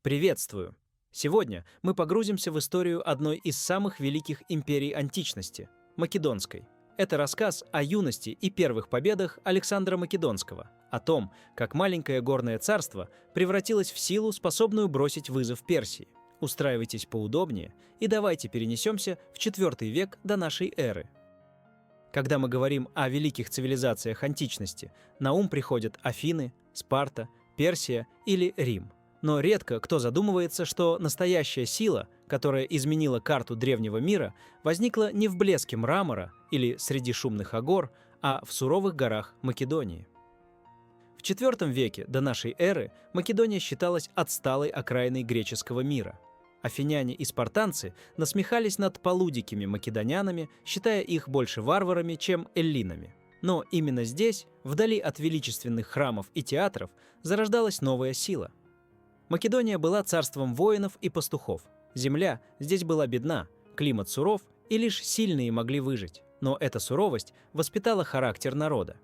Приветствую! Сегодня мы погрузимся в историю одной из самых великих империй античности– Македонской. Это рассказ о юности и первых победах Александра Македонского, о том, как маленькое горное царство превратилось в силу, способную бросить вызов Персии. Устраивайтесь поудобнее и давайте перенесемся в IV век до нашей эры. Когда мы говорим о великих цивилизациях античности, на ум приходят Афины, Спарта, Персия или Рим. Но редко кто задумывается, что настоящая сила, которая изменила карту древнего мира, возникла не в блеске мрамора или среди шумных агор, а в суровых горах Македонии. В IV веке до нашей эры Македония считалась отсталой окраиной греческого мира. Афиняне и спартанцы насмехались над полудикими македонянами, считая их больше варварами, чем эллинами. Но именно здесь, вдали от величественных храмов и театров, зарождалась новая сила. Македония была царством воинов и пастухов. Земля здесь была бедна, климат суров, и лишь сильные могли выжить. Но эта суровость воспитала характер народа.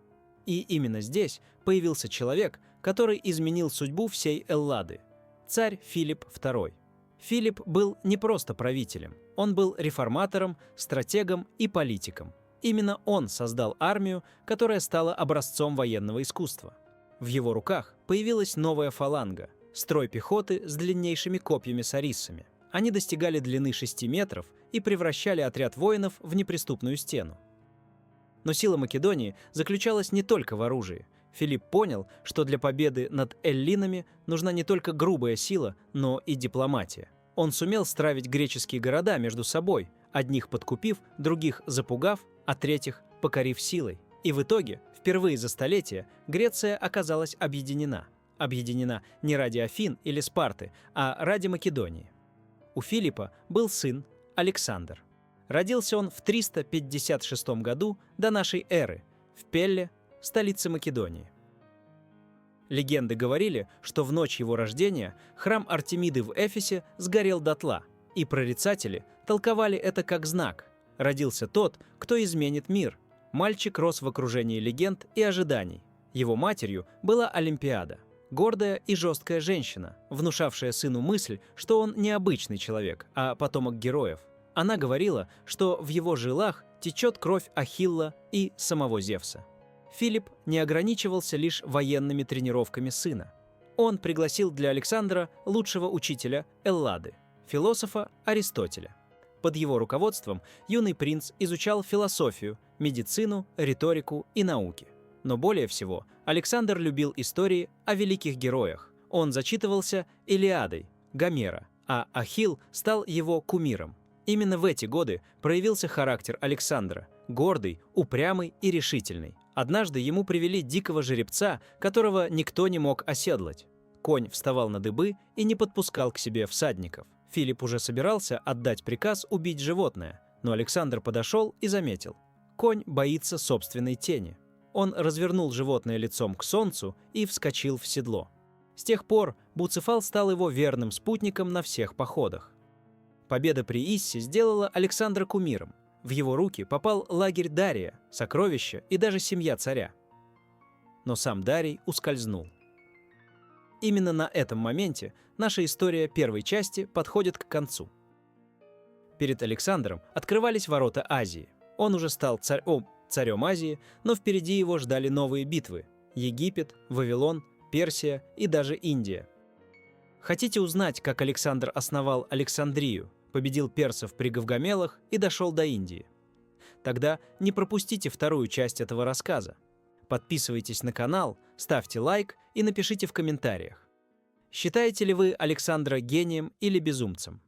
И именно здесь появился человек, который изменил судьбу всей Эллады – царь Филипп II. Филипп был не просто правителем, он был реформатором, стратегом и политиком. Именно он создал армию, которая стала образцом военного искусства. В его руках появилась новая фаланга – строй пехоты с длиннейшими копьями-сарissами. Они достигали длины 6 метров и превращали отряд воинов в неприступную стену. Но сила Македонии заключалась не только в оружии. Филипп понял, что для победы над эллинами нужна не только грубая сила, но и дипломатия. Он сумел стравить греческие города между собой, одних подкупив, других запугав, а третьих покорив силой. И в итоге, впервые за столетия, Греция оказалась объединена. Объединена не ради Афин или Спарты, а ради Македонии. У Филиппа был сын Александр. Родился он в 356 году до нашей эры в Пелле, столице Македонии. Легенды говорили, что в ночь его рождения храм Артемиды в Эфесе сгорел дотла, и прорицатели толковали это как знак. Родился тот, кто изменит мир. Мальчик рос в окружении легенд и ожиданий. Его матерью была Олимпиада. Гордая и жесткая женщина, внушавшая сыну мысль, что он не обычный человек, а потомок героев. Она говорила, что в его жилах течет кровь Ахилла и самого Зевса. Филипп не ограничивался лишь военными тренировками сына. Он пригласил для Александра лучшего учителя Эллады, философа Аристотеля. Под его руководством юный принц изучал философию, медицину, риторику и науки. Но более всего Александр любил истории о великих героях. Он зачитывался Илиадой, Гомера, а Ахилл стал его кумиром. Именно в эти годы проявился характер Александра – гордый, упрямый и решительный. Однажды ему привели дикого жеребца, которого никто не мог оседлать. Конь вставал на дыбы и не подпускал к себе всадников. Филипп уже собирался отдать приказ убить животное, но Александр подошел и заметил – конь боится собственной тени. Он развернул животное лицом к солнцу и вскочил в седло. С тех пор Буцефал стал его верным спутником на всех походах. Победа при Иссе сделала Александра кумиром. В его руки попал лагерь Дария, сокровища и даже семья царя. Но сам Дарий ускользнул. Именно на этом моменте наша история первой части подходит к концу. Перед Александром открывались ворота Азии. Он уже стал царем Азии, но впереди его ждали новые битвы – Египет, Вавилон, Персия и даже Индия. Хотите узнать, как Александр основал Александрию, победил персов при Гавгамелах и дошел до Индии? Тогда не пропустите вторую часть этого рассказа. Подписывайтесь на канал, ставьте лайк и напишите в комментариях. Считаете ли вы Александра гением или безумцем?